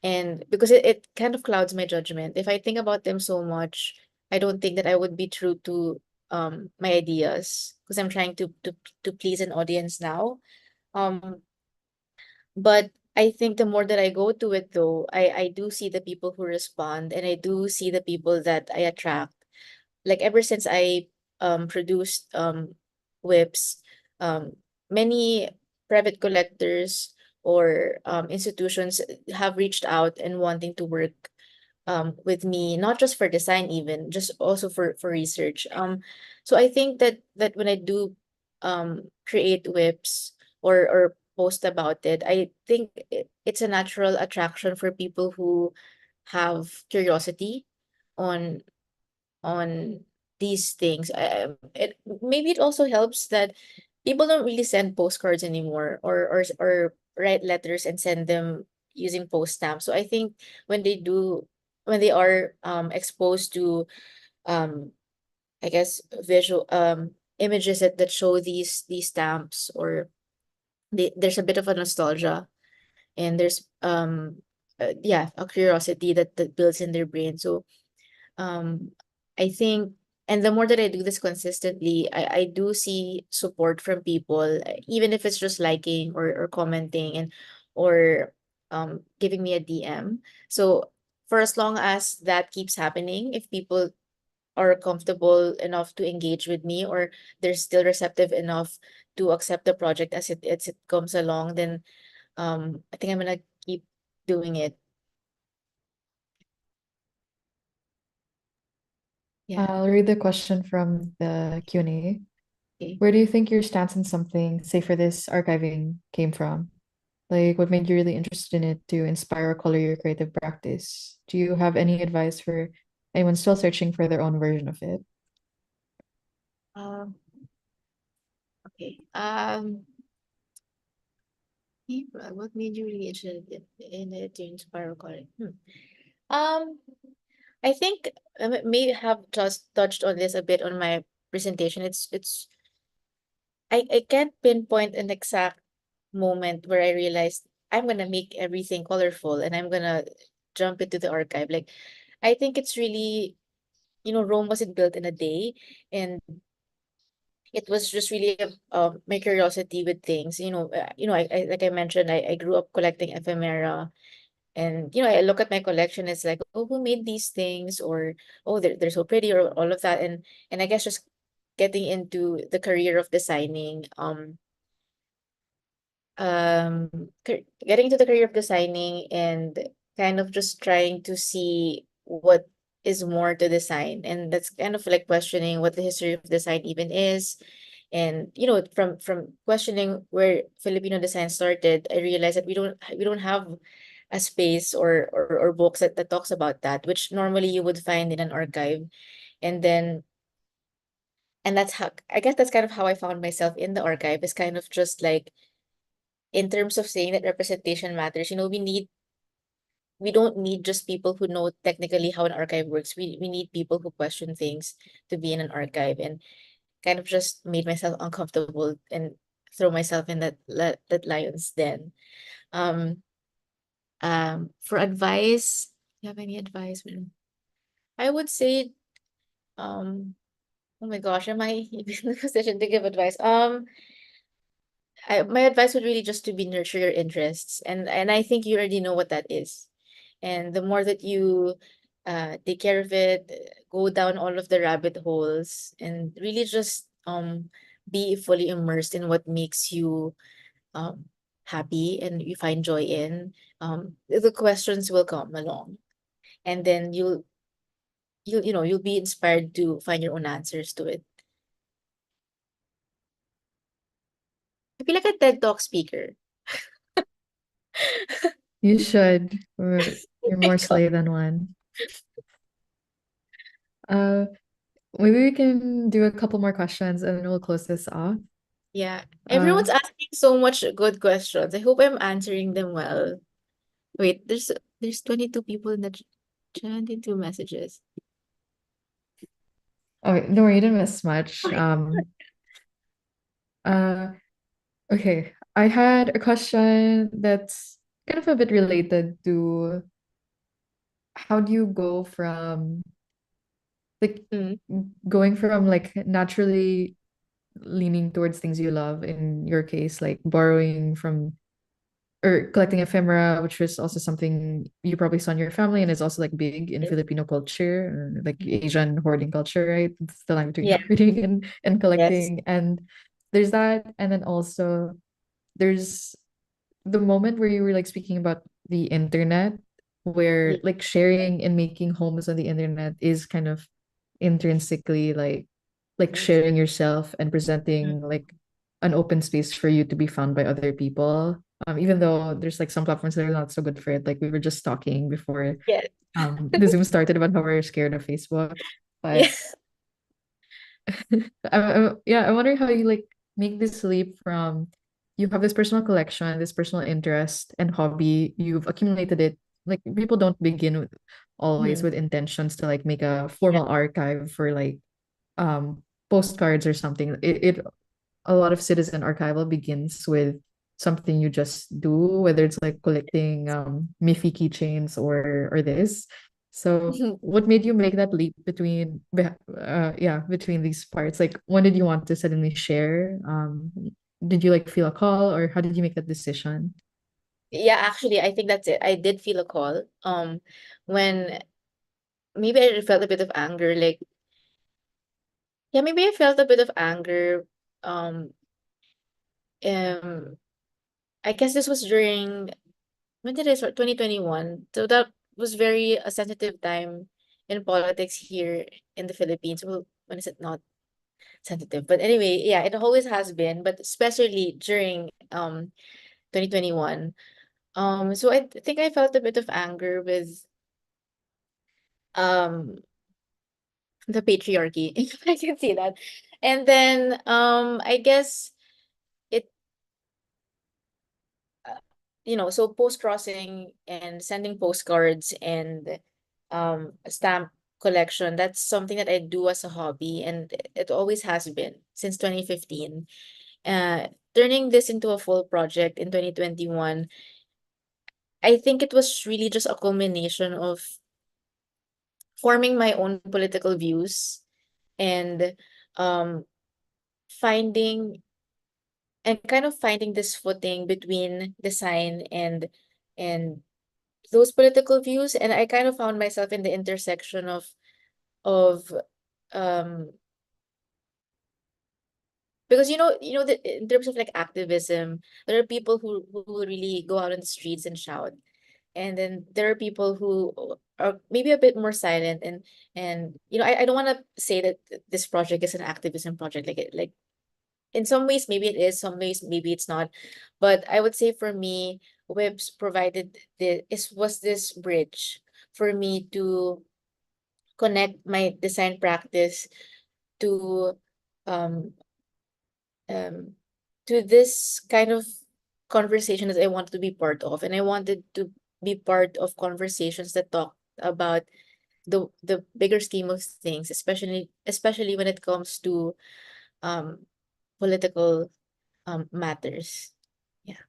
And because it kind of clouds my judgment. If I think about them so much, I don't think that I would be true to my ideas because I'm trying to please an audience now. Um, but I think the more that I go to it though, I do see the people who respond, and I do see the people that I attract. Like ever since I produced whips, many private collectors or institutions have reached out and wanting to work with me, not just for design, even just also for research. So I think that when I do create whips or post about it, I think it's a natural attraction for people who have curiosity on on these things. It also helps that people don't really send postcards anymore, or write letters and send them using post stamps. So I think when they do, when they are exposed to um I guess visual images that show these stamps, or there's a bit of a nostalgia, and there's yeah, a curiosity that builds in their brain. So um, I think, and the more that I do this consistently, I do see support from people, even if it's just liking or commenting, and or giving me a DM. So for as long as that keeps happening, if people are comfortable enough to engage with me, or they're still receptive enough to accept the project as it comes along, then I think I'm gonna keep doing it. Yeah. I'll read the question from the Q&A. Okay. Where do you think your stance on something, say for this archiving, came from? Like, what made you really interested in it to inspire or color your creative practice? Do you have any advice for anyone still searching for their own version of it? Um, okay. What made you really interested in it to inspire calling? Um, I think I may have just touched on this a bit on my presentation. I can't pinpoint an exact moment where I realized I'm gonna make everything colorful and I'm gonna jump into the archive. Like, I think it's really, Rome wasn't built in a day, and it was just really my curiosity with things. I like I mentioned, I grew up collecting ephemera, and I look at my collection. It's like, oh, who made these things? Or, oh, they're so pretty, or all of that. And I guess just getting into the career of designing, getting into the career of designing, and kind of just trying to see what is more to design, and that's kind of like questioning what the history of design even is. And from questioning where Filipino design started, I realized that we don't have a space or books that talks about that, which normally you would find in an archive. And then, and that's how, I guess that's kind of how I found myself in the archive, is kind of just like, in terms of saying that representation matters, we don't need just people who know technically how an archive works. We need people who question things to be in an archive, and kind of just made myself uncomfortable and throw myself in that lion's den. Um, for advice, do you have any advice? I would say, um, oh my gosh, am I even in a position to give advice? My advice would really just to be nurture your interests, and I think you already know what that is. And the more that you take care of it, go down all of the rabbit holes, and really just be fully immersed in what makes you um happy and you find joy in, the questions will come along, and then you'll be inspired to find your own answers to it. I feel like a TED Talk speaker. You should, or you're My more God. slay than one. Uh, Maybe we can do a couple more questions and then we'll close this off. Yeah. Uh, Everyone's asking so much good questions. I hope I'm answering them well. Wait, there's 22 people in the 22 messages. oh, no, you didn't miss much. Uh, okay. I had a question that's kind of a bit related to how do you go from like Mm, going from like naturally leaning towards things you love, in your case, like borrowing from or collecting ephemera, which was also something you probably saw in your family and is also like big in yes. Filipino culture, or like Asian hoarding culture, right? It's the line between Yeah. hoarding and Yes. collecting. And there's that. And then also there's the moment where you were like speaking about the internet, where Yeah. like sharing and making homes on the internet is kind of intrinsically like Yes. sharing yourself and Mm, presenting like an open space for you to be found by other people. Even though there's like some platforms that are not so good for it. Like we were just talking before yes. the Zoom started about how we're scared of Facebook. But Yeah. yeah, I wonder how you like make this leap from you have this personal collection, this personal interest and hobby, you've accumulated it. Like people don't begin with, always Mhm. with intentions to like make a Yeah. formal archive for like postcards or something. It a lot of citizen archival begins with something you just do, whether it's like collecting Miffy keychains or this. So what made you make that leap between yeah, between these parts? Like when did you want to suddenly share? Did you like feel a call, or how did you make that decision? Yeah, actually, I think that's it. I did feel a call. When maybe I felt a bit of anger, like yeah, maybe I felt a bit of anger. Um, um, I guess this was during when did I start? 2021. So that was very a sensitive time in politics here in the Philippines. Well, when is it not sensitive? But anyway, yeah, it always has been, but especially during 2021. So I think I felt a bit of anger with um the patriarchy, if I can say that. And then I guess it so post crossing and sending postcards and stamp collection, that's something that I do as a hobby, and it always has been since 2015. Uh Turning this into a full project in 2021, I think it was really just a culmination of forming my own political views and um finding finding this footing between design and those political views, and I kind of found myself in the intersection of um because that in terms of like activism, there are people who really go out on the streets and shout, and then there are people who are maybe a bit more silent, and I don't want to say that this project is an activism project, like in some ways maybe it is, some ways maybe it's not, but I would say for me, Webs provided was this bridge for me to connect my design practice to um um to this kind of conversation that I wanted to be part of, and I wanted to be part of conversations that talk about the bigger scheme of things, especially when it comes to um political matters. Yeah.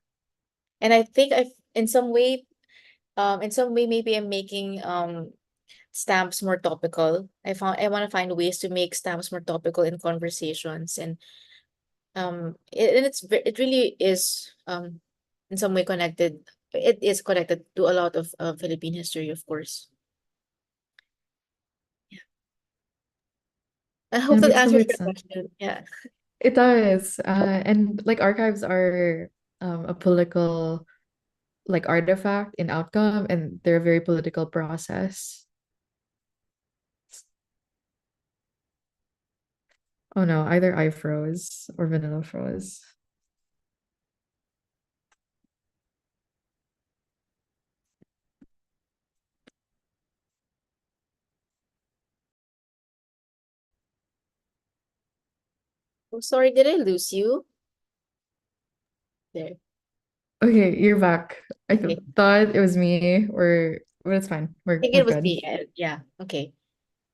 And I think I've in some way maybe I'm making stamps more topical. I want to find ways to make stamps more topical in conversations, and it really is in some way connected. It is connected to a lot of Philippine history, of course. Yeah. I Yeah, hope it that makes answers complete your sense. question. Yeah. It does. And like archives are a political like artifact in outcome, and they're a very political process. Oh no, either I froze or Vanilla froze. Oh, sorry, did I lose you? there. Okay, you're back. I Okay. thought it was me, or but it's fine. I think We're it was good. me. Yeah. Okay.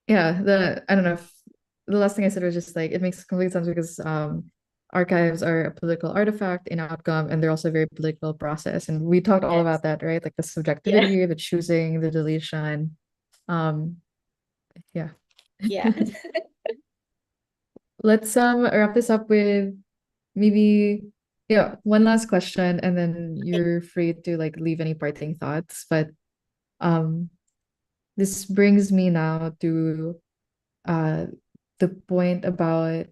Yeah, the I don't know if the last thing I said was just like it makes complete sense because archives are a political artifact, an outcome, and they're also a very political process. And we talked all Yes. about that, right? Like the Yeah. subjectivity, the choosing, the deletion. Um, yeah. Yeah. Let's wrap this up with maybe yeah, one last question and then Okay. you're free to like leave any parting thoughts. But um this brings me now to uh the point about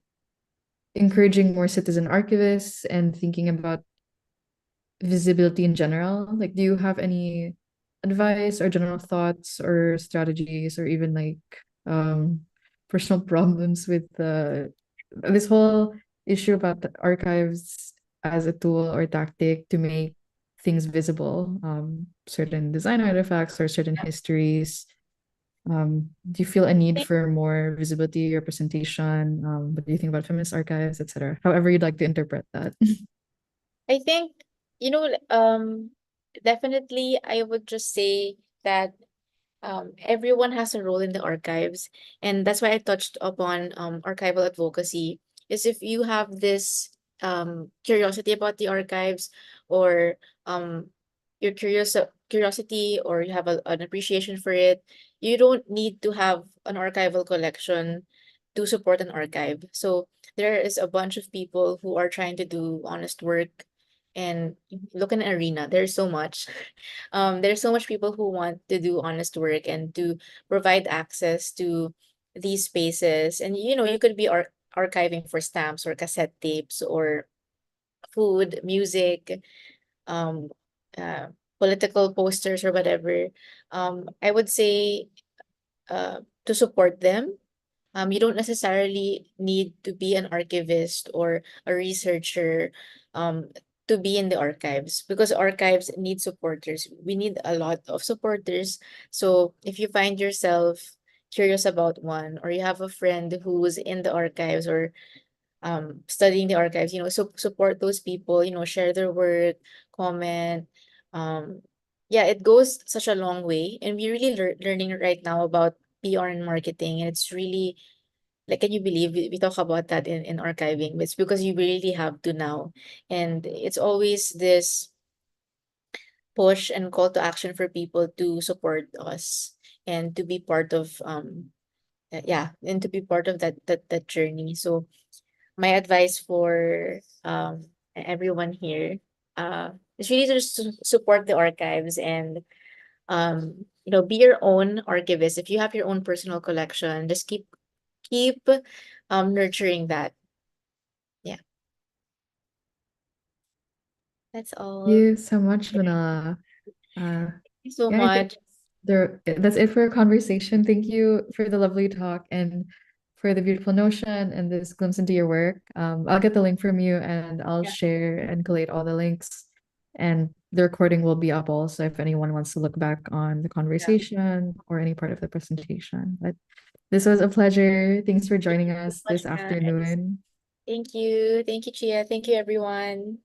encouraging more citizen archivists and thinking about visibility in general. Like, do you have any advice or general thoughts or strategies or even like um personal problems with this whole issue about the archives as a tool or tactic to make things visible, certain design artifacts or certain histories? Do you feel a need for more visibility or presentation? What do you think about feminist archives, etc.? However you'd like to interpret that. I think, you know, definitely I would just say that everyone has a role in the archives, and that's why I touched upon archival advocacy. Is if you have this curiosity about the archives, or um, you're curiosity, or you have an appreciation for it, you don't need to have an archival collection to support an archive. So there is a bunch of people who are trying to do honest work, and look in an arena. There's so much. There's so much people who want to do honest work and to provide access to these spaces. And you could be archiving for stamps or cassette tapes or food, music, um, uh, political posters or whatever. I would say to support them. You don't necessarily need to be an archivist or a researcher um, to be in the archives, because archives need supporters. We need a lot of supporters. So if you find yourself curious about one, or you have a friend who's in the archives or studying the archives, support those people, share their work, comment. Um, yeah, it goes such a long way. And we're really learning right now about PR and marketing. And it's really like, can you believe we talk about that in archiving? It's because you really have to now. And it's always this push and call to action for people to support us and to be part of yeah, and to be part of that journey. So my advice for everyone here is really to just support the archives, and be your own archivist. If you have your own personal collection, just keep nurturing that. Yeah, that's all. You so much, Yeah. Vanilla. Uh, Thank you so yeah, I think much. that's it for our conversation. Thank you for the lovely talk and for the beautiful notion and this glimpse into your work. I'll get the link from you and I'll Yeah, share and collate all the links. And the recording will be up also if anyone wants to look back on the yeah. conversation or any part of the presentation. But this was a pleasure. Thanks for Thank joining you so us much, this guys. afternoon. Thank you. Thank you, Chia. Thank you, everyone.